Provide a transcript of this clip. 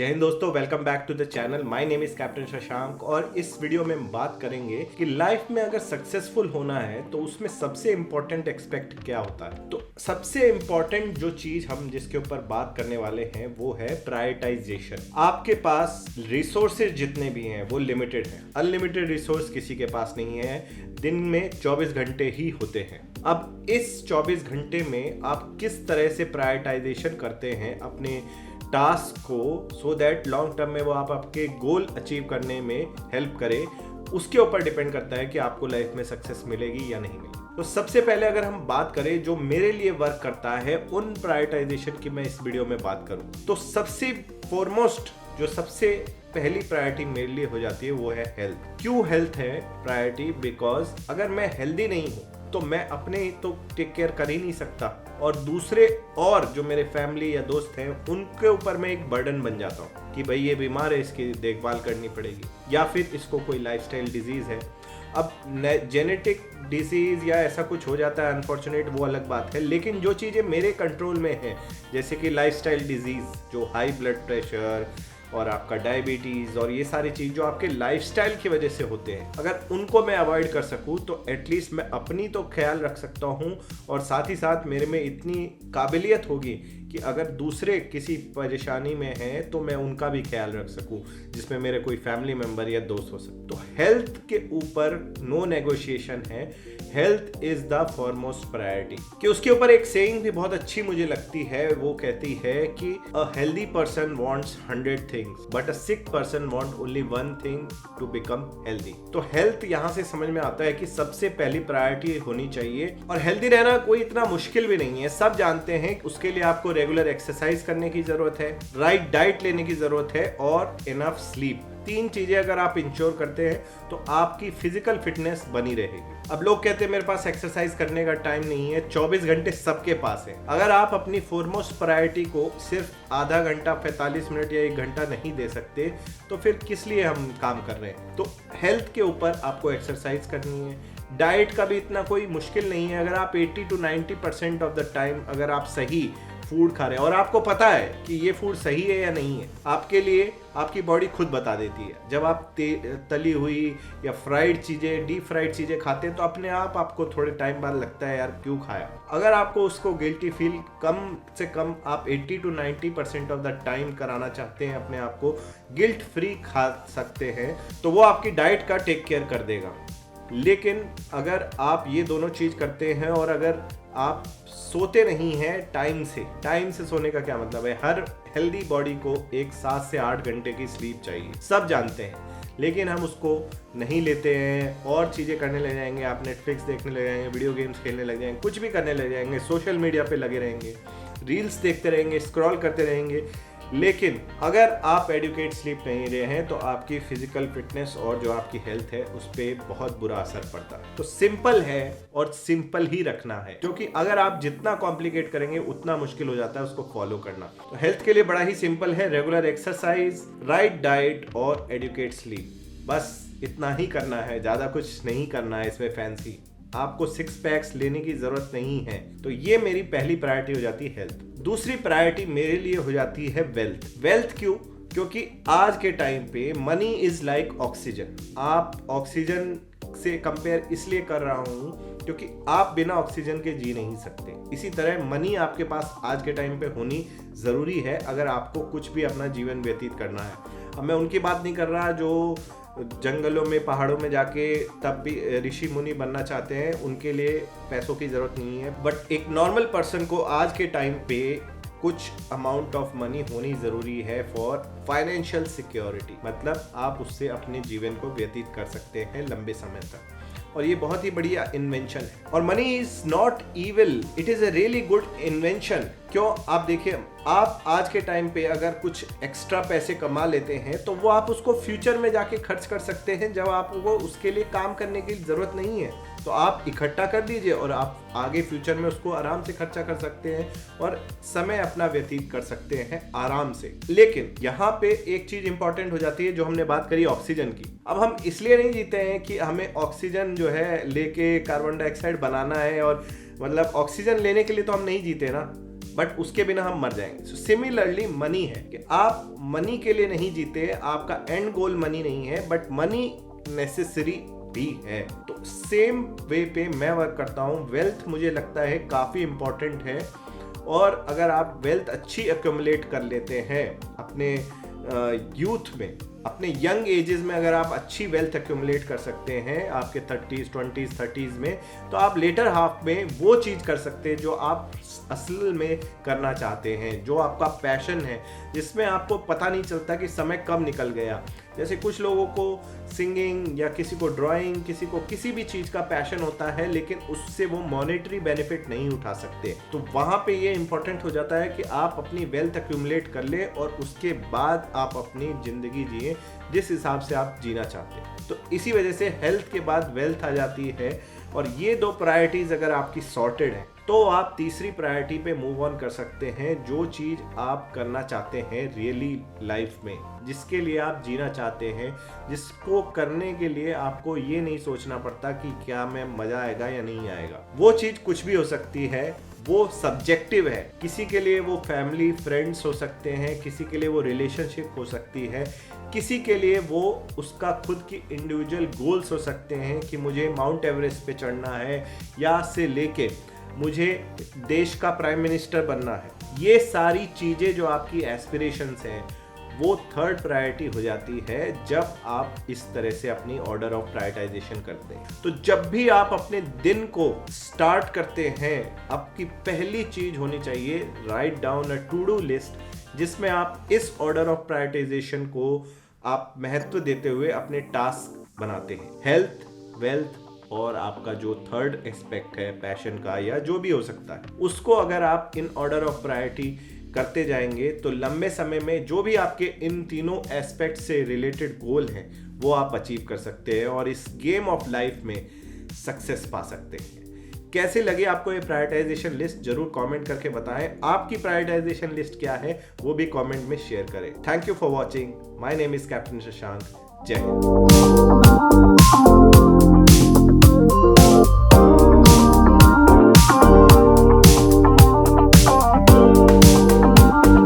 जय हिंद दोस्तों, welcome back to the channel. My name is captain Shashank और इस वीडियो में हम बात करेंगे कि लाइफ में अगर सक्सेसफुल होना है तो उसमें सबसे इंपॉर्टेंट एस्पेक्ट क्या होता है। तो सबसे इंपॉर्टेंट जो चीज हम जिसके ऊपर बात करने वाले हैं वो है प्रायोरिटाइजेशन। आपके पास रिसोर्सेज जितने भी हैं वो लिमिटेड हैं। अनलिमिटेड रिसोर्स किसी के पास नहीं है। दिन में 24 घंटे ही होते हैं। अब इस 24 घंटे में आप किस तरह से प्रायोरिटाइजेशन करते हैं अपने टास्क को, सो दैट लॉन्ग टर्म में वो आप आपके गोल अचीव करने में हेल्प करे, उसके ऊपर डिपेंड करता है कि आपको लाइफ में सक्सेस मिलेगी या नहीं मिलेगी। तो सबसे पहले अगर हम बात करें जो मेरे लिए वर्क करता है उन प्रायोरिटाइजेशन की मैं इस वीडियो में बात करूं तो सबसे फॉरमोस्ट जो सबसे पहली प्रायोरिटी मेरे लिए हो जाती है वो है हेल्थ। क्यों हेल्थ है प्रायोरिटी? बिकॉज अगर मैं हेल्दी नहीं हूं तो मैं अपने तो टेक केयर कर ही नहीं सकता और दूसरे और जो मेरे फैमिली या दोस्त हैं उनके ऊपर मैं एक बर्डन बन जाता हूँ कि भाई ये बीमार है, इसकी देखभाल करनी पड़ेगी, या फिर इसको कोई लाइफस्टाइल डिजीज है। अब जेनेटिक डिसीज या ऐसा कुछ हो जाता है अनफॉर्चुनेट, वो अलग बात है, लेकिन जो चीज़ें मेरे कंट्रोल में है जैसे कि लाइफस्टाइल डिजीज, जो हाई ब्लड प्रेशर और आपका डायबिटीज़ और ये सारी चीज़ जो आपके लाइफस्टाइल की वजह से होते हैं, अगर उनको मैं अवॉइड कर सकूँ तो एटलीस्ट मैं अपनी तो ख्याल रख सकता हूँ और साथ ही साथ मेरे में इतनी काबिलियत होगी कि अगर दूसरे किसी परेशानी में हैं तो मैं उनका भी ख्याल रख सकूं, जिसमें मेरे कोई फैमिली मेंबर या दोस्त हो सकते। तो हेल्थ के ऊपर नो नेगोशिएशन है। Health is the foremost priority. कि उसके ऊपर एक सेइंग भी बहुत अच्छी मुझे लगती है, वो कहती है कि a healthy person wants 100 things but a sick person want only 1 thing to become healthy. तो हेल्थ यहाँ से समझ में आता है कि सबसे पहली प्रायोरिटी होनी चाहिए। और हेल्दी रहना कोई इतना मुश्किल भी नहीं है, सब जानते हैं। उसके लिए आपको रेगुलर एक्सरसाइज करने की जरूरत है, राइट डाइट लेने की जरूरत है और इनफ स्लीप। 3 चीजें अगर आप इंश्योर करते हैं तो आपकी फिजिकल फिटनेस बनी रहेगी। अब लोग कहते हैं मेरे पास एक्सरसाइज करने का टाइम नहीं है। 24 घंटे सबके पास है। अगर आप अपनी फॉरमोस्ट प्रायोरिटी को सिर्फ आधा घंटा, 45 मिनट या 1 घंटा नहीं दे सकते तो फिर किस लिए हम काम कर रहे हैं? तो हेल्थ के ऊपर आपको एक्सरसाइज करनी है। डाइट का भी इतना कोई मुश्किल नहीं है। अगर आप 80 to 90% ऑफ द टाइम अगर आप सही फूड खा रहे हैं और आपको पता है कि ये फूड सही है या नहीं है, आपके लिए आपकी बॉडी खुद बता देती है। जब आप तली हुई या फ्राइड चीज़ें, डीप फ्राइड चीज़ें खाते हैं तो अपने आप आपको थोड़े टाइम बाद लगता है यार क्यों खाया। अगर आपको उसको गिल्टी फील कम से कम आप 80 to 90% ऑफ द टाइम कराना चाहते हैं, अपने आप को गिल्ट फ्री खा सकते हैं, तो वो आपकी डाइट का टेक केयर कर देगा। लेकिन अगर आप ये दोनों चीज़ करते हैं और अगर आप सोते नहीं हैं टाइम से सोने का क्या मतलब है? हर हेल्दी बॉडी को एक 7 से 8 घंटे की स्लीप चाहिए, सब जानते हैं, लेकिन हम उसको नहीं लेते हैं और चीज़ें करने लग जाएंगे। आप नेटफ्लिक्स देखने लग जाएंगे, वीडियो गेम्स खेलने लग जाएंगे, कुछ भी करने लग जाएंगे, सोशल मीडिया पे लगे रहेंगे, रील्स देखते रहेंगे, स्क्रॉल करते रहेंगे। लेकिन अगर आप एडुकेट स्लीप नहीं रहे हैं तो आपकी फिजिकल फिटनेस और जो आपकी हेल्थ है उस पर बहुत बुरा असर पड़ता है। तो सिंपल है और सिंपल ही रखना है, क्योंकि अगर आप जितना कॉम्प्लिकेट करेंगे उतना मुश्किल हो जाता है उसको फॉलो करना। तो हेल्थ के लिए बड़ा ही सिंपल है, रेगुलर एक्सरसाइज, राइट डाइट और एडुकेट स्लीप। बस इतना ही करना है, ज़्यादा कुछ नहीं करना है इसमें फैंसी। आपको 6 पैक्स लेने की जरूरत नहीं है। तो ये मेरी पहली प्रायोरिटी हो जाती है हेल्थ। दूसरी प्रायोरिटी मेरे लिए हो जाती है वेल्थ। वेल्थ क्यों? क्योंकि आज के टाइम पे मनी इज लाइक ऑक्सीजन। आप ऑक्सीजन से कंपेयर इसलिए कर रहा हूँ क्योंकि आप बिना ऑक्सीजन के जी नहीं सकते। इसी तरह मनी आपके पास आज के टाइम पे होनी जरूरी है अगर आपको कुछ भी अपना जीवन व्यतीत करना है। अब मैं उनकी बात नहीं कर रहा जो जंगलों में, पहाड़ों में जाके तब भी ऋषि मुनि बनना चाहते हैं, उनके लिए पैसों की जरूरत नहीं है। बट एक नॉर्मल पर्सन को आज के टाइम पे कुछ अमाउंट ऑफ मनी होनी जरूरी है फॉर फाइनेंशियल सिक्योरिटी। मतलब आप उससे अपने जीवन को व्यतीत कर सकते हैं लंबे समय तक, और ये बहुत ही बढ़िया इन्वेंशन है। और money is not evil, it is a really good invention. क्यों? आप देखिए, आप आज के टाइम पे अगर कुछ एक्स्ट्रा पैसे कमा लेते हैं तो वो आप उसको फ्यूचर में जाके खर्च कर सकते हैं जब आपको उसके लिए काम करने की जरूरत नहीं है। तो आप इकट्ठा कर दीजिए और आप आगे फ्यूचर में उसको आराम से खर्चा कर सकते हैं और समय अपना व्यतीत कर सकते हैं आराम से। लेकिन यहाँ पे एक चीज इंपॉर्टेंट हो जाती है जो हमने बात करी ऑक्सीजन की। अब हम इसलिए नहीं जीते हैं कि हमें ऑक्सीजन जो है लेके कार्बन डाइऑक्साइड बनाना है, और मतलब ऑक्सीजन लेने के लिए तो हम नहीं जीते ना। बट उसके बिना हम मर जाएंगे। सो सिमिलरली मनी है कि आप मनी के लिए नहीं जीते, आपका एंड गोल मनी नहीं है, बट मनी नेसेसरी भी है। तो सेम वे पे मैं वर्क करता हूँ। वेल्थ मुझे लगता है काफ़ी इंपॉर्टेंट है, और अगर आप वेल्थ अच्छी एक्यूमुलेट कर लेते हैं अपने यूथ में, अपने यंग एजेस में, अगर आप अच्छी वेल्थ एक्यूमुलेट कर सकते हैं आपके 30s 20s 30s में, तो आप लेटर हाफ में वो चीज़ कर सकते हैं जो आप असल में करना चाहते हैं, जो आपका पैशन है, जिसमें आपको पता नहीं चलता कि समय कब निकल गया। जैसे कुछ लोगों को सिंगिंग या किसी को ड्राइंग, किसी को किसी भी चीज़ का पैशन होता है, लेकिन उससे वो मॉनेटरी बेनिफिट नहीं उठा सकते। तो वहाँ पे ये इंपॉर्टेंट हो जाता है कि आप अपनी वेल्थ एक्यूमुलेट कर ले और उसके बाद आप अपनी ज़िंदगी जिए जिस हिसाब से आप जीना चाहते हैं। तो इसी वजह से हेल्थ के बाद वेल्थ आ जाती है, और ये दो प्रायोरिटीज़ अगर आपकी सॉर्टेड है तो आप तीसरी प्रायोरिटी पे मूव ऑन कर सकते हैं, जो चीज़ आप करना चाहते हैं रियली लाइफ में, जिसके लिए आप जीना चाहते हैं, जिसको करने के लिए आपको ये नहीं सोचना पड़ता कि क्या मैं मज़ा आएगा या नहीं आएगा। वो चीज़ कुछ भी हो सकती है, वो सब्जेक्टिव है। किसी के लिए वो फैमिली फ्रेंड्स हो सकते हैं, किसी के लिए वो रिलेशनशिप हो सकती है, किसी के लिए वो उसका खुद की इंडिविजुअल गोल्स हो सकते हैं कि मुझे माउंट एवरेस्ट पे चढ़ना है, या से लेके मुझे देश का प्राइम मिनिस्टर बनना है। ये सारी चीज़ें जो आपकी एस्पिरेशंस हैं, वो थर्ड प्रायोरिटी हो जाती है जब आप इस तरह से अपनी ऑर्डर ऑफ प्रायोरिटाइजेशन करते हैं। तो जब भी आप अपने दिन को स्टार्ट करते हैं, आपकी पहली चीज होनी चाहिए write down a to do list, जिसमें आप इस ऑर्डर ऑफ प्रायोरिटाइजेशन को आप महत्व देते हुए अपने टास्क बनाते हैं। हेल्थ, वेल्थ और आपका जो थर्ड एस्पेक्ट है पैशन का या जो भी हो सकता है, उसको अगर आप इन ऑर्डर ऑफ प्रायोरिटी करते जाएंगे तो लंबे समय में जो भी आपके इन तीनों एस्पेक्ट से रिलेटेड गोल हैं वो आप अचीव कर सकते हैं और इस गेम ऑफ लाइफ में सक्सेस पा सकते हैं। कैसे लगे आपको ये प्रायोरिटाइजेशन लिस्ट, जरूर कमेंट करके बताएं। आपकी प्रायोरिटाइजेशन लिस्ट क्या है वो भी कमेंट में शेयर करें। Thank you for watching. My name is captain Shashank. जय हिंद।